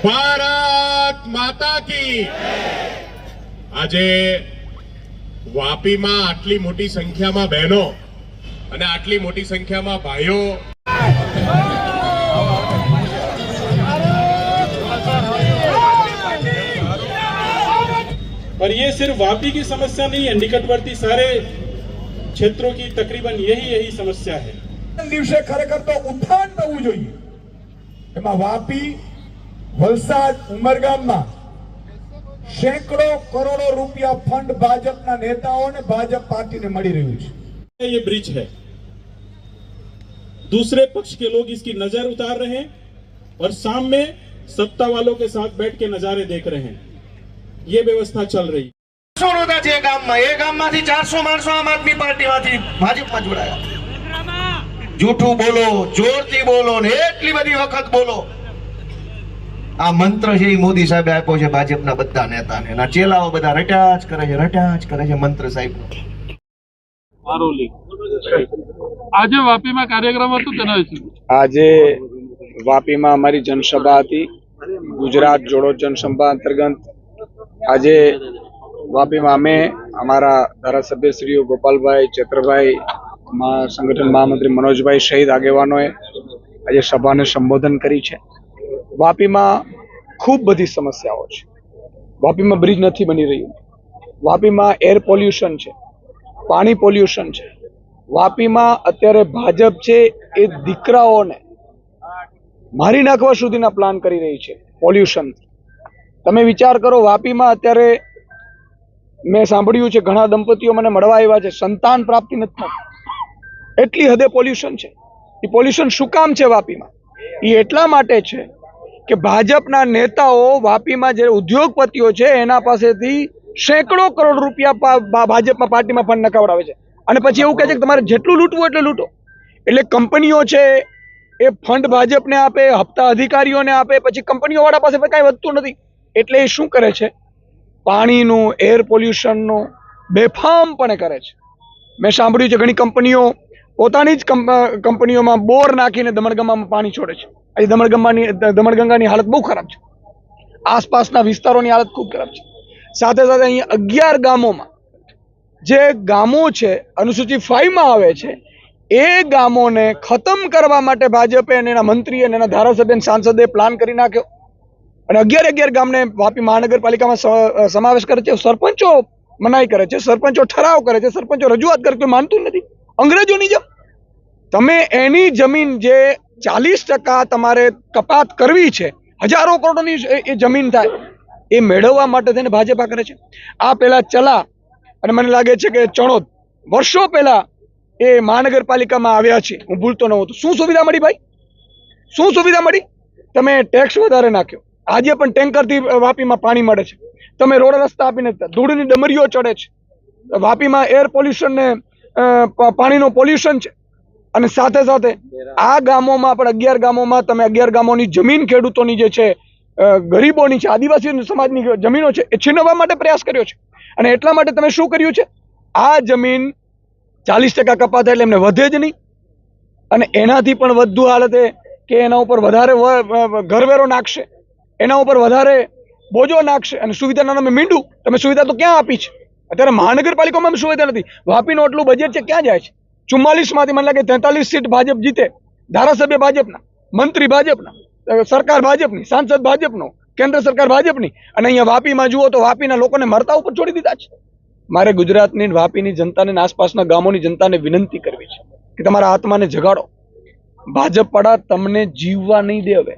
ભારત માતા કી આજે વાપીમાં આટલી મોટી સંખ્યામાં બહેનો અને આટલી मोटी संख्याમાં भाइयों और ये सिर्फ वापी की समस्या नहीं है, निकटवर्ती सारे क्षेत्रों की तकरीबन यही समस्या है। दिवसे खरेखर तो उत्थान थवुं जोईए। एमां वापी वलसाड उमरगाममां शेकड़ो करोड़ों रुपया फंड भाजपना नेताओने भाजप पार्टीने मળી રહ્યું છે। ये ब्रिज है, दूसरे पक्ष के लोग इसकी नजर उतार रहे हैं और सामने सत्ता वालों के साथ बैठ के नजारे देख रहे हैं। ये व्यवस्था चल रही है। 400 माणसों आम आदमी पार्टी मांथी भाजपમાં જોડાયા। જૂઠું બોલો, જોરથી બોલો ને એટલી બધી વખત બોલો। આ મંત્ર છે મોદી સાહેબે આપ્યો છે ભાજપના બધા નેતાને, ના ચેલાઓ બધા રટ્યા જ કરે છે મંત્ર સાહેબનો। આજે વાપીમાં કાર્યક્રમ હતો તેના વિશે આજે વાપીમાં અમારી જનસભા હતી। ગુજરાત જોડો જનસભા અંતર્ગત આજે વાપીમાં અમે અમારા ધારાસભ્યશ્રીઓ ગોપાલભાઈ, ચેત્રભાઈ, સંગઠન મહામંત્રી મનોજભાઈ સહિત આગેવાનોએ આજે સભાને સંબોધન કરી છે। વાપીમાં ખૂબ બધી સમસ્યાઓ છે। વાપીમાં બ્રિજ નથી બની રહ્યું, વાપીમાં એર પોલ્યુશન છે, પાણી પોલ્યુશન છે। વાપીમાં અત્યારે ભાજપ છે એ દીકરાઓને મારી નાખવા સુધીના પ્લાન કરી રહી છે પોલ્યુશનથી। તમે વિચાર કરો, વાપીમાં અત્યારે મેં સાંભળ્યું છે ઘણા દંપતીઓ મને મળવા આવ્યા છે, સંતાન પ્રાપ્તિ નથી થતી, એટલી હદે પોલ્યુશન છે। એ પોલ્યુશન શું કામ છે વાપીમાં? એ એટલા માટે છે કે ભાજપના નેતાઓ વાપીમાં જે ઉદ્યોગપતિઓ છે એના પાસેથી સેંકડો કરોડ રૂપિયા ભાજપમાં પાર્ટીમાં ફંડ નખાવડાવે છે અને પછી એવું કહે છે કે તમારે જેટલું લૂંટવું એટલું લૂંટો। એટલે કંપનીઓ છે એ ફંડ ભાજપને આપે, હપ્તા અધિકારીઓને આપે, પછી કંપનીઓ વાળા પાસે કાંઈ વધતું નથી। એટલે એ શું કરે છે? પાણીનું, એર પોલ્યુશનનું બેફામપણે કરે છે। મેં સાંભળ્યું છે ઘણી કંપનીઓ પોતાની જ કંપનીઓમાં બોર નાખીને દમણગંગામાં પાણી છોડે છે। આજે દમણગંગાની હાલત બહુ ખરાબ છે, આસપાસના વિસ્તારોની હાલત ખૂબ ખરાબ છે। સાથે સાથે અહીંયા 11 ગામોમાં જે ગામો છે અનુસૂચિત 5 માં આવે છે એ ગામોને ખતમ કરવા માટે ભાજપે અને એના મંત્રી અને એના ધારાસભ્ય અને સાંસદે પ્લાન કરી નાખ્યો અને 11 ગામને વાપી મહાનગરપાલિકામાં સમાવેશ કરે છે। સરપંચો મનાઈ કરે છે, સરપંચો ઠરાવ કરે છે, સરપંચો રજૂઆત કરે, કોઈ માનતું નથી। અંગ્રેજોની જેમ તમે એની જમીન જે 40% તમારે કપાત કરવી છે, હજારો કરોડોની એ જમીન થાય, એ મેળવવા માટે થઈને ભાજપ આ કરે છે। આ પહેલા ચલા અને મને લાગે છે કે ચણોદ વર્ષો પહેલા એ મહાનગરપાલિકામાં આવ્યા છે, હું ભૂલતો ન હોઉં તો। શું સુવિધા મળી ભાઈ? શું સુવિધા મળી? તમે ટેક્સ વધારે નાખ્યો, આજે પણ ટેન્કરથી વાપીમાં પાણી મળે છે, તમે રોડ રસ્તા આપી નથી, ધૂળની ડમરીઓ ચડે છે, વાપીમાં એર પોલ્યુશન ને પાણીનું પોલ્યુશન છે। અને સાથે સાથે આ ગામોમાં પણ 11 ગામોમાં તમે 11 ગામોની જમીન ખેડૂતોની જે છે, ગરીબોની છે, આદિવાસી સમાજની જમીનો છે એ છીનવવા માટે પ્રયાસ કર્યો છે। અને એટલા માટે તમે શું કર્યું છે? આ જમીન 40% કપાત એટલે એમને વધે જ નહીં અને એનાથી પણ વધુ હાલત એ કે એના ઉપર વધારે ઘરવેરો નાખશે, એના ઉપર વધારે બોજો નાખશે અને સુવિધાના નામે મીંડું। તમે સુવિધા તો ક્યાં આપી છે? અત્યારે મહાનગરપાલિકામાં સુવિધા નથી। વાપીનું એટલું બજેટ છે, ક્યાં જાય છે? 44 માંથી મને લાગે 43 સીટ ભાજપ જીતે, ધારાસભ્ય ભાજપના, મંત્રી ભાજપના, સરકાર ભાજપની, સાંસદ ભાજપનો, કેન્દ્ર સરકાર ભાજપની, અને અહીંયા વાપીમાં જુઓ તો વાપીના લોકોને મરતા ઉપર છોડી દીધા છે। મારે ગુજરાતની વાપીની જનતાને આસપાસના ગામોની જનતાને વિનંતી કરવી છે કે તમારા આત્માને જગાડો। ભાજપવાળા તમને જીવવા નહીં દે। હવે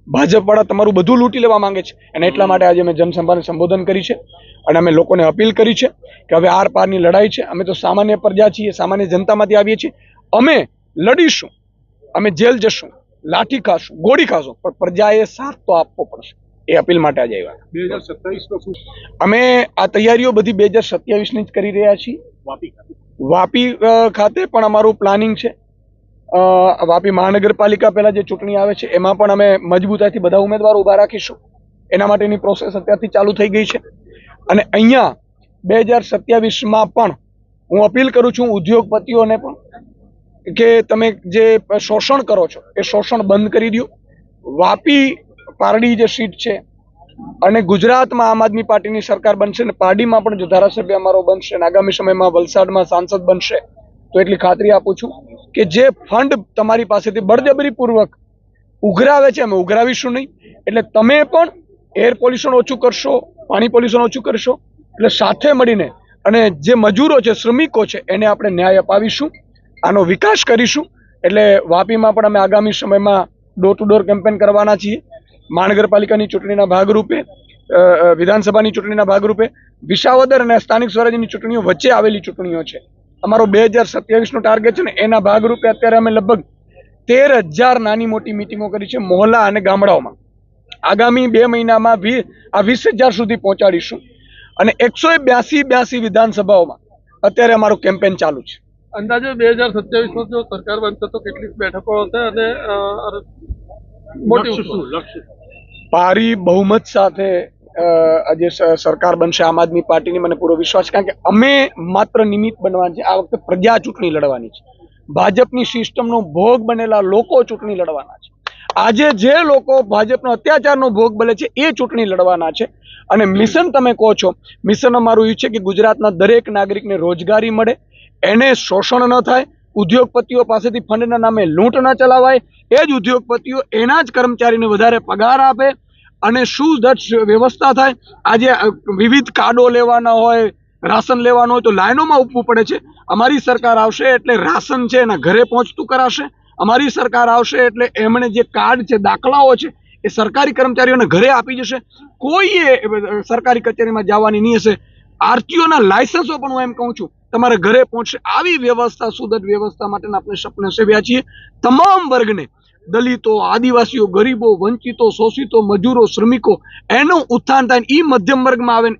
ભાજપવાળા તમારું બધું લૂંટી લેવા માંગે છે અને એટલા માટે આજે મેં જનસભાને સંબોધન કરી છે અને અમે લોકોને અપીલ કરી છે કે હવે આર પારની લડાઈ છે। અમે તો સામાન્ય પ્રજા છીએ, સામાન્ય જનતામાંથી આવીએ છીએ, અમે લડીશું, અમે જેલ જશું, લાઠી ખાશું, ગોળી ખાશું, પણ પ્રજાએ સાથ તો આપવો પડશે। એ અપીલ માટે આજે આવ્યા। 2027 અમે આ તૈયારીઓ બધી 2027ની જ કરી રહ્યા છીએ। વાપી ખાતે પણ અમારું પ્લાનિંગ છે। વાપી મહાનગરપાલિકા પહેલા જે ચૂંટણી આવે છે એમાં પણ અમે મજબૂતાઈથી બધા ઉમેદવારો ઊભા રાખીશું। એના માટેની પ્રોસેસ અત્યારથી ચાલુ થઈ ગઈ છે અને અહીંયા 2027માં પણ હું અપીલ કરું છું ઉદ્યોગપતિઓને પણ કે તમે જે શોષણ કરો છો એ શોષણ બંધ કરી દો। વાપી પારડી જે સીટ છે અને ગુજરાતમાં આમ આદમી પાર્ટીની સરકાર બનશે ને પારડીમાં પણ જો ધારાસભ્ય અમારો બનશે અને આગામી સમયમાં વલસાડમાં સાંસદ બનશે તો એટલી ખાતરી આપું છું કે જે ફંડ તમારી પાસેથી બળજબરીપૂર્વક ઉઘરાવે છે અમે ઉઘરાવીશું નહીં. એટલે તમે પણ એર પોલ્યુશન ઓછું કરશો, પાણી પોલ્યુશન ઓછું કરશો, એટલે સાથે મળીને અને જે મજૂરો છે, શ્રમિકો છે, એને આપણે ન્યાય અપાવીશું, આનો વિકાસ કરીશું. એટલે વાપીમાં પણ અમે આગામી સમયમાં ડોર ટુ ડોર કેમ્પેન કરવાના છીએ. મહાનગરપાલિકાની ચૂંટણીના ભાગરૂપે, વિધાનસભાની ચૂંટણીના ભાગરૂપે, વિસાવદર અને સ્થાનિક સ્વરાજ્યની ચૂંટણીઓ વચ્ચે આવેલી ચૂંટણીઓ છે. અમારો 2027 નો ટાર્ગેટ છે ને એના ભાગરૂપે અત્યારે અમે લગભગ 13,000 નાની મોટી મિટિંગો કરી છે મોહલ્લા અને ગામડાઓમાં. આગામી 2 મહિનામાં 20,000 સુધી પહોંચાડીશું અને 182 વિધાનસભાઓમાં અત્યારે અમારું કેમ્પેન ચાલુ છે. અંદાજે 2027માં જો સરકાર બનશે તો કેટલી બેઠકો હશે અને મોટી લક્ષ્ય ભારી બહુમત સાથે આજે સરકાર બનશે આમ આદમી પાર્ટીની, મને પૂરો વિશ્વાસ છે. કારણ કે અમે માત્ર નિમિત્ત બનવાના છે. આ વખતે પ્રજા ચૂંટણી લડવાની છે. ભાજપની સિસ્ટમનો ભોગ બનેલા લોકો ચૂંટણી લડવાના છે. આજે જે લોકો ભાજપનો અત્યાચારનો ભોગ બને છે એ ચૂંટણી લડવાના છે. અને મિશન તમે કહો છો, મિશન અમારું એ છે કે ગુજરાતના દરેક નાગરિકને રોજગારી મળે, એને શોષણ ન થાય, ઉદ્યોગપતિઓ પાસેથી ફંડના નામે લૂંટ ન ચલાવાય, એ જ ઉદ્યોગપતિઓ એના જ કર્મચારીને વધારે પગાર આપે અને સુદૃઢ વ્યવસ્થા થાય. આજે વિવિધ કાર્ડો લેવાના હોય, રાશન લેવાનું હોય તો લાઈનોમાં ઊભું પડે છે. અમારી સરકાર આવશે એટલે રાશન છે એના ઘરે પહોંચતું કરાશે. અમારી સરકાર આવશે એટલે એમણે જે કાર્ડ છે, દાખલાઓ છે, એ સરકારી કર્મચારીઓને ઘરે આપી જશે. કોઈએ સરકારી કચેરીમાં જવાની નહીં હશે. આરટીઓના લાયસન્સો પણ હું એમ કહું છું તમારે ઘરે પહોંચશે. આવી વ્યવસ્થા, સુદૃઢ વ્યવસ્થા માટેના આપણે સપને સેવ્યા છીએ. તમામ વર્ગને, દલિતો, આદિવાસીઓ, ગરીબો, વંચિતો, શોષિતો, મજૂરો, શ્રમિકો, એનું ઉત્થાન થાય, એ મધ્યમ વર્ગમાં આવે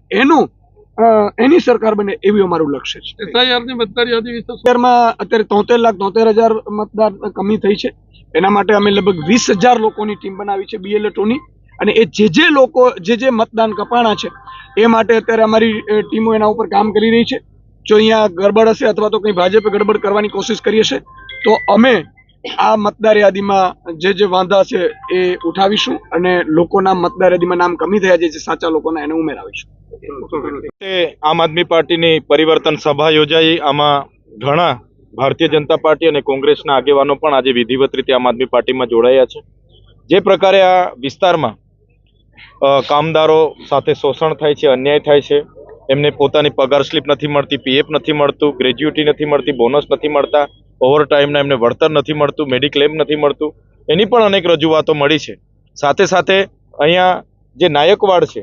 એની સરકાર બને એવી અમારું લક્ષ્ય છે. એસઆઈઆરની મતદાર યાદી વિશે અત્યારમાં અત્યારે 73,73,000 મતદાર કમી થઈ છે. એના માટે અમે લગભગ 20,000 લોકોની ટીમ બનાવી છે BLOની. અને એ જે લોકો જે મતદાન કપાણા છે એ માટે અત્યારે અમારી ટીમો એના ઉપર કામ કરી રહી છે. જો અહીંયા ગડબડ હશે અથવા તો કંઈ ભાજપે ગડબડ કરવાની કોશિશ કરી હશે તો અમે આ મતદાર યાદીમાં જે વાંધા છે એ ઉઠાવીશું અને લોકોના મતદાર યાદીમાં નામ કમી થયા છે, જે સાચા લોકોના, એને ઉમેરાવીશું. આમ આદમી પાર્ટીની પરિવર્તન સભા યોજાઈ. આમાં ઘણા ભારતીય જનતા પાર્ટી અને કોંગ્રેસના આગેવાનો પણ આજે વિધિવત રીતે આમ આદમી પાર્ટીમાં જોડાયા છે. જે પ્રકારે આ વિસ્તારમાં કામદારો સાથે શોષણ થાય છે, અન્યાય થાય છે, એમને પોતાની પગાર સ્લીપ નથી મળતી, PF નથી મળતું, ગ્રેજ્યુટી નથી મળતી, બોનસ નથી મળતા, ઓવરટાઈમના એમને વળતર નથી મળતું, મેડિક્લેમ નથી મળતું, એની પણ અનેક રજૂઆતો મળી છે. સાથે સાથે અહીંયા જે નાયકવાડ છે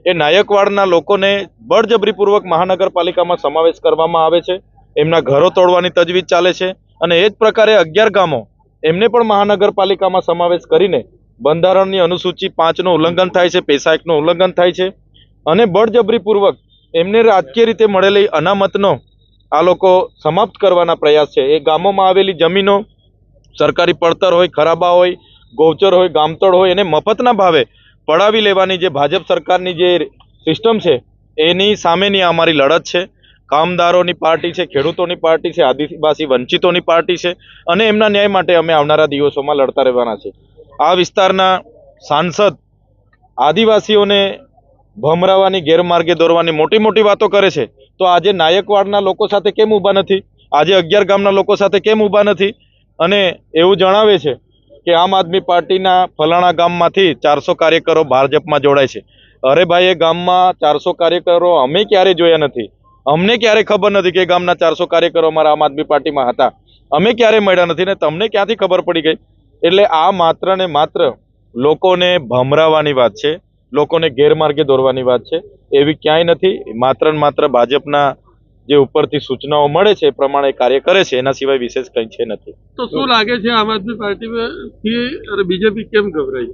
એ નાયકવાડના લોકોને બળજબરીપૂર્વક મહાનગરપાલિકામાં સમાવેશ કરવામાં આવે છે. એમના ઘરો તોડવાની તજવીજ ચાલે છે અને એ જ પ્રકારે 11 ગામો એમને પણ મહાનગરપાલિકામાં સમાવેશ કરીને બંધારણની અનુસૂચિ 5નું ઉલ્લંઘન થાય છે, પૈસા એક્ટનું ઉલ્લંઘન થાય છે અને બળજબરીપૂર્વક એમને રાજકીય રીતે મળેલી અનામતનો આ લોકો સમાપ્ત કરવાના પ્રયાસ છે. એ ગામોમાં આવેલી જમીનો સરકારી પડતર હોય, ખરાબા હોય, ગૌચર હોય, ગામતળ હોય, એને મફતના ભાવે પડાવી લેવાની જે ભાજપ સરકારની જે સિસ્ટમ છે એની સામેની અમારી લડત છે. કામદારોની પાર્ટી છે, ખેડૂતોની પાર્ટી છે, આદિવાસી વંચિતોની પાર્ટી છે અને એમના ન્યાય માટે અમે આવનારા દિવસોમાં લડતા રહેવાના છે. આ વિસ્તારના સાંસદ આદિવાસીઓને ભમરાવાની, ગેરમાર્ગે દોરવાની મોટી મોટી વાતો કરે છે, તો આજે નાયકવાડના લોકો સાથે કેમ ઊભા નથી? આજે 11 ગામના લોકો સાથે કેમ ઊભા નથી? અને એવું જણાવે છે કે આમ આદમી પાર્ટીના ફલાણા ગામમાંથી 400 કાર્યકરો ભાજપમાં જોડાય છે. અરે ભાઈ, એ ગામમાં 400 કાર્યકરો અમે ક્યારે જોયા નથી. અમને ક્યારે ખબર નથી કે ગામના 400 કાર્યકરો અમારા આમ આદમી પાર્ટીમાં હતા. અમે ક્યારે મળ્યા નથી ને તમને ક્યાંથી ખબર પડી ગઈ? એટલે આ માત્ર ને માત્ર લોકોને ભમરાવાની વાત છે, લોકોને ગેરમાર્ગે દોરવાની વાત છે. એવી ક્યાંય નથી. માત્ર ને માત્ર ભાજપના જે ઉપરથી સૂચનાઓ મળે છે એ પ્રમાણે કાર્ય કરે છે, એના સિવાય વિશેષ કંઈ છે નથી. તો શું લાગે છે આમ આદમી પાર્ટીથી અને બીજેપી કેમ ગભરાઈ?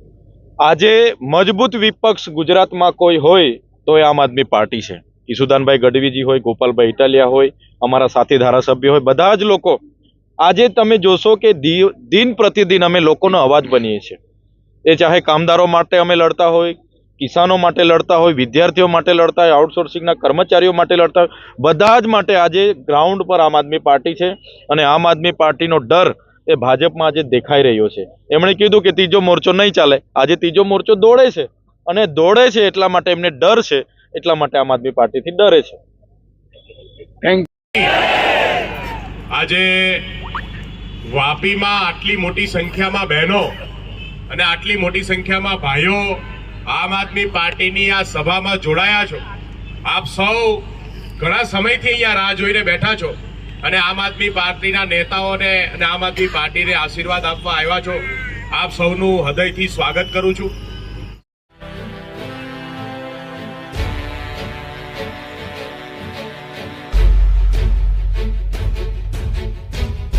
આજે મજબૂત વિપક્ષ ગુજરાતમાં કોઈ હોય તો એ આમ આદમી પાર્ટી છે. ઈસુદાનભાઈ ગઢવીજી હોય, ગોપાલભાઈ ઇટાલિયા હોય, અમારા સાથી ધારાસભ્ય હોય, બધા જ લોકો આજે તમે જોશો કે દિન પ્રતિદિન અમે લોકોનો અવાજ બનીએ છીએ. એ ચાહે કામદારો માટે અમે લડતા હોય, કિસાનો માટે લડતા હોય, વિદ્યાર્થીઓ માટે લડતા હોય, આઉટસોર્સિંગના કર્મચારીઓ માટે લડતા હોય, બધા જ માટે આજે ગ્રાઉન્ડ પર આમ આદમી પાર્ટી છે. અને આમ આદમી પાર્ટીનો ડર એ ભાજપમાં આજે દેખાઈ રહ્યો છે. એમણે કીધું કે ત્રીજો મોરચો નહીં ચાલે, આજે ત્રીજો મોરચો દોડે છે અને દોડે છે એટલા માટે એમને ડર છે, એટલા માટે આમ આદમી પાર્ટીથી ડરે છે. આજે વાપીમાં આટલી મોટી સંખ્યામાં બહેનો અને આટલી મોટી સંખ્યામાં ભાઈઓ આમ આદમી પાર્ટીની આ સભામાં જોડાયા છો. આપ સૌ ઘણા સમયથી અહીંયા રાહ જોઈને બેઠા છો અને આમ આદમી પાર્ટીના નેતાઓને અને આમ આદમી પાર્ટીને આશીર્વાદ આપવા આવ્યા છો. આપ સૌનું હૃદયથી સ્વાગત કરું છું.